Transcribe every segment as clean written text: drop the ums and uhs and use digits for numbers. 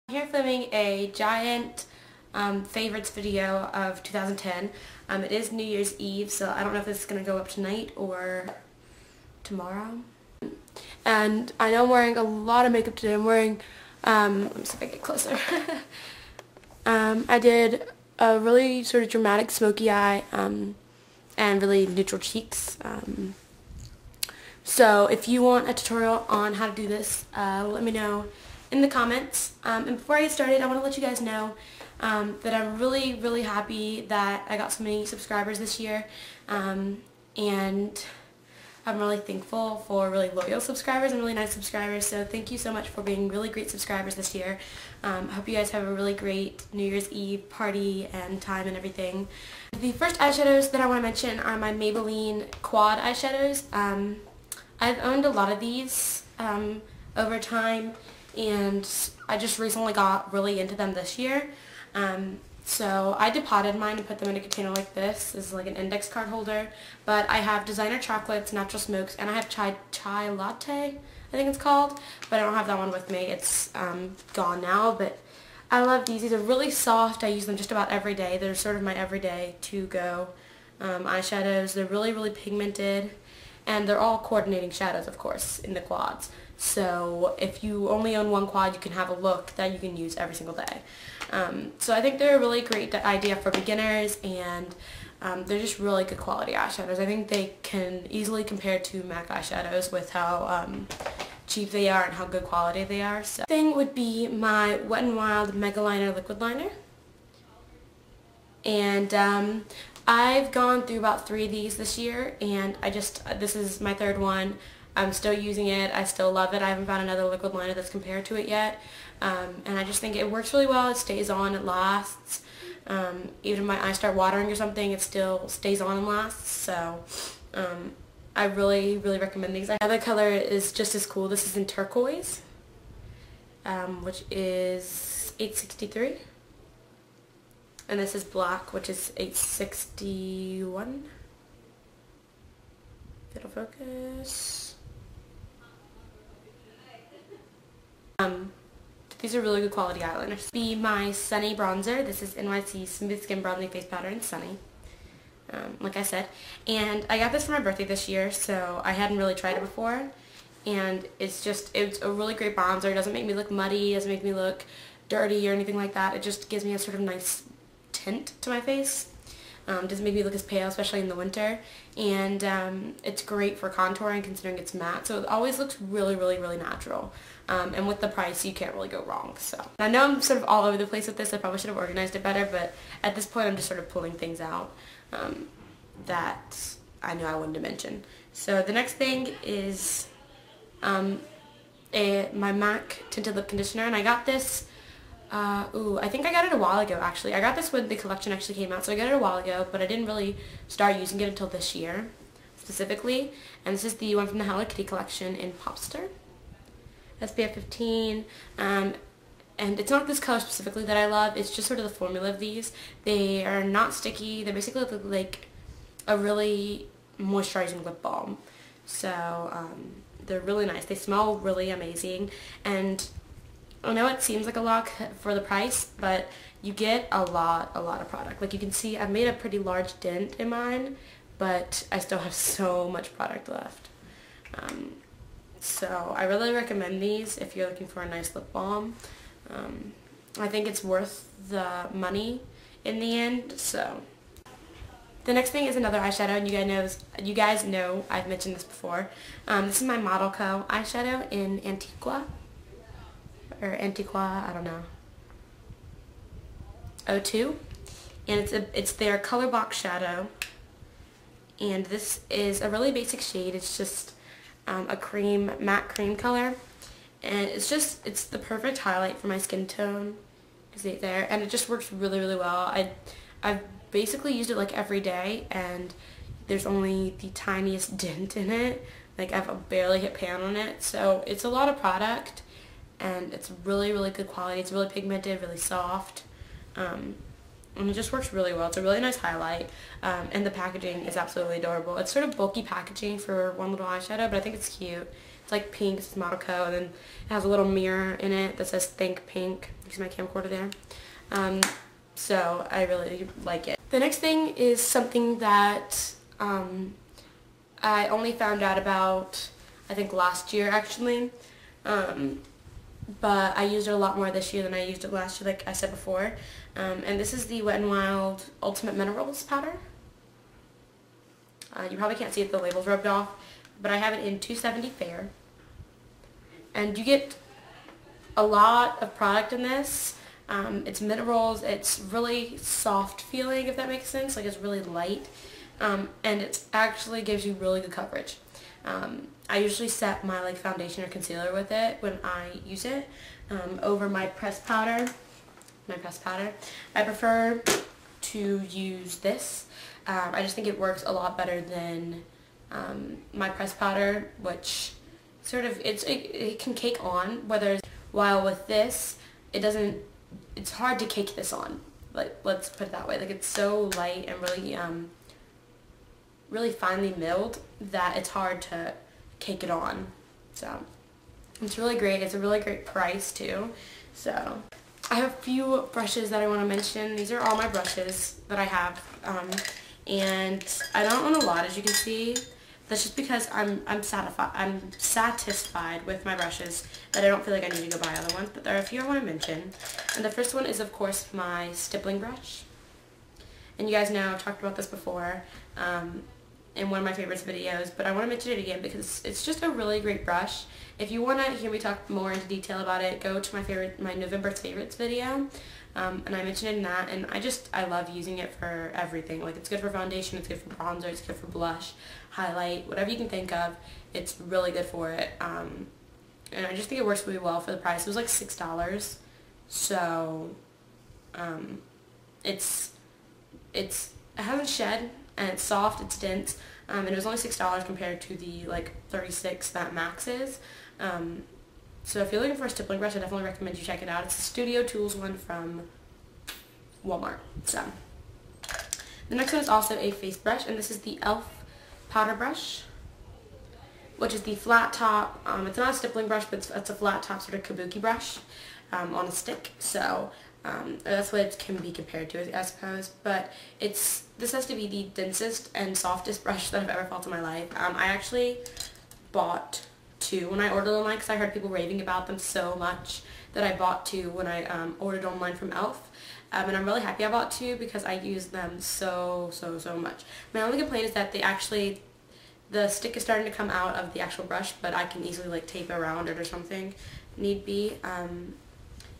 I'm here filming a giant favorites video of 2010. It is New Year's Eve, so I don't know if this is going to go up tonight or tomorrow. And I know I'm wearing a lot of makeup today. I'm wearing, let me see if I get closer. I did a really sort of dramatic smoky eye and really neutral cheeks. So if you want a tutorial on how to do this, let me know in the comments. And before I get started, I want to let you guys know that I'm really happy that I got so many subscribers this year, and I'm really thankful for really loyal subscribers and really nice subscribers. So thank you so much for being really great subscribers this year. I hope you guys have a really great New Year's Eve party and time and everything. The first eyeshadows that I want to mention are my Maybelline quad eyeshadows. I've owned a lot of these over time, and I just recently got really into them this year. So I depotted mine and put them in a container like this. This is like an index card holder. But I have Designer Chocolates, Natural Smokes, and I have Chai Latte, I think it's called. But I don't have that one with me. It's gone now. But I love these. These are really soft. I use them just about every day. They're sort of my everyday to-go eyeshadows. They're really pigmented. And they're all coordinating shadows, of course, in the quads. So if you only own one quad, you can have a look that you can use every single day. So I think they're a really great idea for beginners, and they're just really good quality eyeshadows. I think they can easily compare to MAC eyeshadows with how cheap they are and how good quality they are. So the thing would be my Wet n Wild Mega Liner Liquid Liner. And I've gone through about 3 of these this year, and this is my third one. I'm still using it. I still love it. I haven't found another liquid liner that's compared to it yet. And I just think it works really well. It stays on. It lasts. Even if my eyes start watering or something, it still stays on and lasts. So I really recommend these. Another color is just as cool. This is in turquoise, which is 863. And this is black, which is 861. It'll focus. These are really good quality eyeliners. Be my Sunny bronzer. This is NYC Smooth Skin Bronzing Face Powder in Sunny. Like I said. And I got this for my birthday this year, so I hadn't really tried it before. And it's a really great bronzer. It doesn't make me look muddy, it doesn't make me look dirty or anything like that. It just gives me a sort of nice tint to my face. Doesn't make me look as pale, especially in the winter. And it's great for contouring considering it's matte, so it always looks really natural. And with the price, you can't really go wrong. So I know I'm sort of all over the place with this. I probably should have organized it better, but at this point I'm just sort of pulling things out that I knew I wanted to mention. So the next thing is my MAC Tinted Lip Conditioner, and I got this I think I got it a while ago actually. I got this when the collection actually came out, so I got it a while ago, but I didn't really start using it until this year specifically. And this is the one from the Hello Kitty collection in Popster. SPF 15, and it's not this color specifically that I love, it's just sort of the formula of these. They are not sticky, they basically look like a really moisturizing lip balm. So they're really nice, they smell really amazing, and I know it seems like a lot for the price, but you get a lot of product. Like you can see I've made a pretty large dent in mine, but I still have so much product left. So I really recommend these if you're looking for a nice lip balm. I think it's worth the money in the end. So the next thing is another eyeshadow, and you guys know I've mentioned this before. This is my Model Co. eyeshadow in Antiqua, I don't know, 02, and it's their color box shadow, and this is a really basic shade. It's just a matte cream color, and it's the perfect highlight for my skin tone. You see it there, and it just works really well. I've basically used it like every day, and there's only the tiniest dent in it. Like I've barely hit pan on it, so it's a lot of product, and it's really good quality. It's really pigmented, really soft, and it just works really well. It's a really nice highlight, and the packaging is absolutely adorable. It's sort of bulky packaging for one little eyeshadow, but I think it's cute. It's like pink, it's model co, and then it has a little mirror in it that says Think Pink. You see my camcorder there. So I really like it. The next thing is something that I only found out about, I think last year actually. But I used it a lot more this year than I used it last year, like I said before. And this is the Wet n Wild Ultimate Minerals powder. You probably can't see it, the label's rubbed off, but I have it in 270 Fair. And you get a lot of product in this. It's minerals, it's really soft feeling, if that makes sense, like it's really light. And it actually gives you really good coverage. I usually set my like foundation or concealer with it when I use it over my pressed powder. I prefer to use this. I just think it works a lot better than my pressed powder, which sort of it can cake on. While with this, it's hard to cake this on. Like, let's put it that way. Like, it's so light and really finely milled that it's hard to cake it on. So it's really great. It's a really great price too. So I have a few brushes that I want to mention. These are all my brushes that I have, and I don't own a lot, as you can see. That's just because I'm satisfied with my brushes, that I don't feel like I need to go buy other ones. But there are a few I want to mention, and the first one is of course my stippling brush. And you guys know I've talked about this before in one of my favorites videos, but I want to mention it again because it's just a really great brush. If you want to hear me talk more into detail about it, go to my November favorites video, and I mentioned it in that, and I love using it for everything. Like, it's good for foundation, it's good for bronzer, it's good for blush, highlight, whatever you can think of, it's really good for it. And I just think it works really well for the price. It was like $6, so it hasn't shed, and it's soft, it's dense, and it was only $6 compared to the like $36 that Max is. So if you're looking for a stippling brush, I definitely recommend you check it out. It's the Studio Tools one from Walmart. So the next one is also a face brush, and this is the e.l.f. powder brush, which is the flat top. It's not a stippling brush, but it's a flat top sort of kabuki brush on a stick. So that's what it can be compared to, I suppose. But this has to be the densest and softest brush that I've ever felt in my life. I actually bought two when I ordered online because I heard people raving about them so much that I bought two when I ordered online from e.l.f. And I'm really happy I bought two because I use them so much. My only complaint is that the stick is starting to come out of the actual brush, but I can easily like tape around it or something, need be.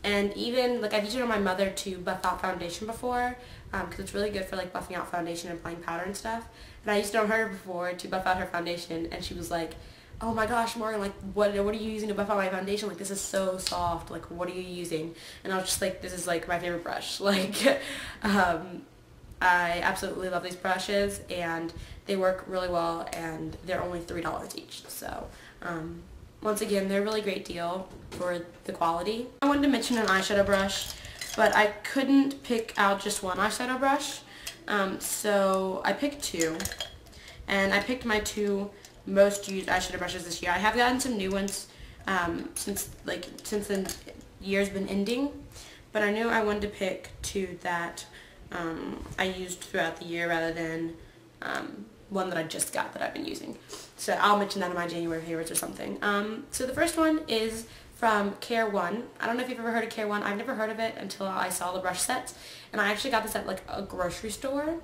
And even, like, I've used it on my mother to buff out foundation before, because it's really good for, like, buffing out foundation and applying powder and stuff. And I used it on her before to buff out her foundation, and she was like, oh my gosh, Morgan, like, what are you using to buff out my foundation? Like, this is so soft. Like, what are you using? And I was just like, this is, like, my favorite brush. Like, I absolutely love these brushes, and they work really well, and they're only $3 each. So, once again, they're a really great deal for the quality. I wanted to mention an eyeshadow brush, but I couldn't pick out just one eyeshadow brush, so I picked two, and I picked my two most used eyeshadow brushes this year. I have gotten some new ones since the year's been ending, but I knew I wanted to pick two that I used throughout the year rather than one that I just got that I've been using. So I'll mention that in my January favorites or something. So the first one is from Care One. I don't know if you've ever heard of Care One. I've never heard of it until I saw the brush sets. And I actually got this at like a grocery store.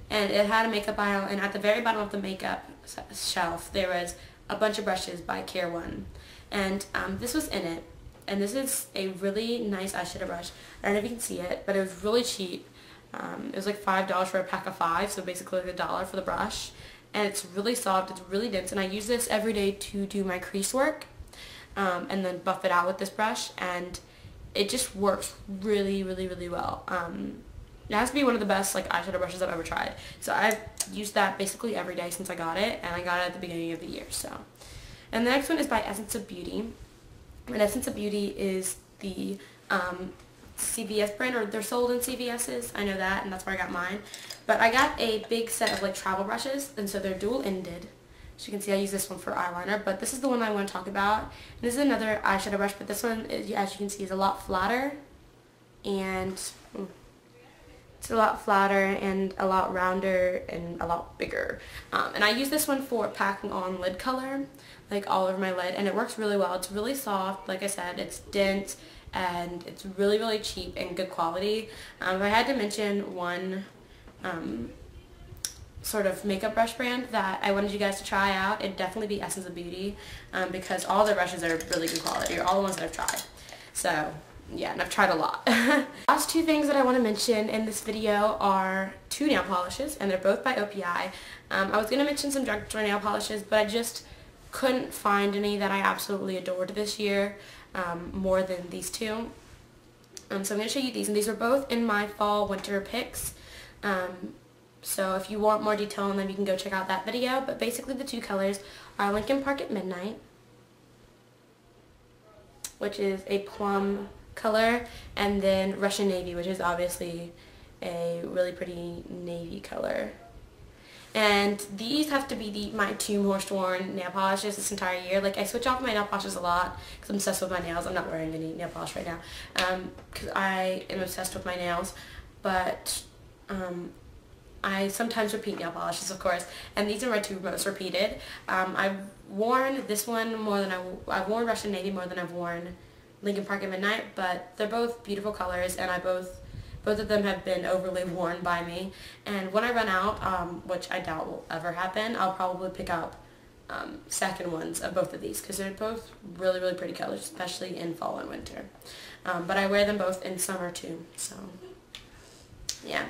And it had a makeup aisle, and at the very bottom of the makeup shelf there was a bunch of brushes by Care One. And this was in it. And this is a really nice eyeshadow brush. I don't know if you can see it, but it was really cheap. It was like $5 for a pack of 5, so basically like $1 for the brush. And it's really soft, it's really dense, and I use this every day to do my crease work, and then buff it out with this brush, and it just works really well. It has to be one of the best like eyeshadow brushes I've ever tried. So I've used that basically every day since I got it, and I got it at the beginning of the year. So, and the next one is by Essence of Beauty, and Essence of Beauty is the CVS brand, or they're sold in CVS's. I know that, and that's where I got mine. But I got a big set of like travel brushes, and so they're dual-ended, As you can see, I use this one for eyeliner, but this is the one I want to talk about. And this is another eyeshadow brush, but this one, as you can see, is a lot flatter, and it's a lot flatter and a lot rounder and a lot bigger. And I use this one for packing on lid color, like all over my lid, and it works really well. It's really soft, like I said, it's dense, and it's really, really cheap and good quality. If I had to mention one sort of makeup brush brand that I wanted you guys to try out, it'd definitely be Essence of Beauty, because all their brushes are really good quality, or all the ones that I've tried. So yeah, and I've tried a lot. Last two things that I want to mention in this video are two nail polishes, and they're both by OPI. I was going to mention some drugstore nail polishes, but I just couldn't find any that I absolutely adored this year more than these two. So I'm going to show you these, and these are both in my fall winter picks. So if you want more detail on them, you can go check out that video. But basically the two colors are Lincoln Park at Midnight, which is a plum color, and then Russian Navy, which is obviously a really pretty navy color. And these have to be my two most worn nail polishes this entire year. Like, I switch off my nail polishes a lot because I'm obsessed with my nails. I'm not wearing any nail polish right now because I am obsessed with my nails. But I sometimes repeat nail polishes, of course, and these are my two most repeated. I've worn this one more than I've worn Russian Navy more than I've worn Lincoln Park at Midnight, but they're both beautiful colors, and both of them have been overly worn by me. And when I run out, which I doubt will ever happen, I'll probably pick up second ones of both of these because they're both really, really pretty colors, especially in fall and winter. But I wear them both in summer too, so yeah.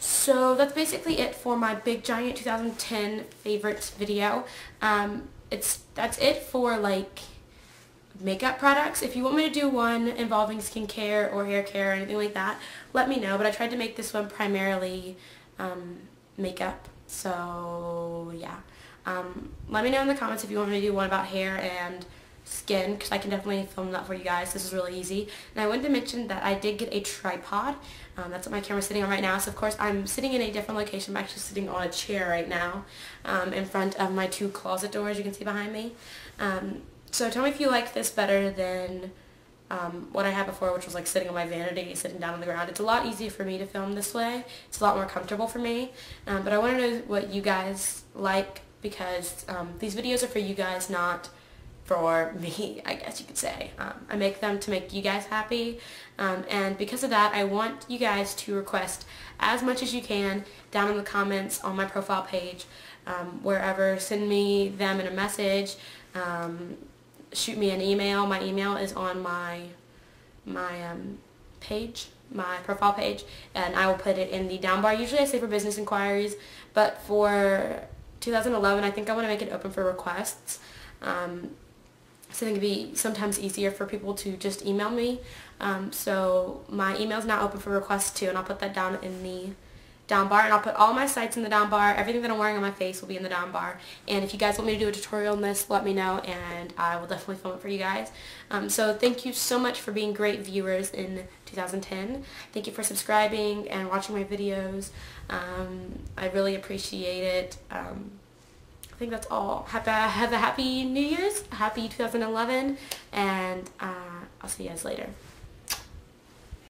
So that's basically it for my big giant 2010 favorites video. That's it for like makeup products. If you want me to do one involving skincare or hair care or anything like that, let me know. But I tried to make this one primarily makeup. So yeah, let me know in the comments if you want me to do one about hair and skin, because I can definitely film that for you guys. This is really easy. And I wanted to mention that I did get a tripod. That's what my camera's sitting on right now. So of course I'm sitting in a different location. I'm actually sitting on a chair right now in front of my two closet doors you can see behind me. So tell me if you like this better than what I had before, which was like sitting on my vanity, sitting down on the ground. It's a lot easier for me to film this way. It's a lot more comfortable for me. But I want to know what you guys like, because these videos are for you guys, not for me, I guess you could say. I make them to make you guys happy, and because of that, I want you guys to request as much as you can down in the comments on my profile page, wherever. Send me them in a message, shoot me an email. My email is on my page, my profile page, and I will put it in the down bar. Usually I say for business inquiries, but for 2011 I think I want to make it open for requests. So I think it'd be sometimes easier for people to just email me. So my email is now open for requests too, and I'll put that down in the down bar, and I'll put all my sites in the down bar. Everything that I'm wearing on my face will be in the down bar. And if you guys want me to do a tutorial on this, let me know, and I will definitely film it for you guys. So thank you so much for being great viewers in 2010. Thank you for subscribing and watching my videos. I really appreciate it. I think that's all. Have a happy New Year's, happy 2011, and I'll see you guys later.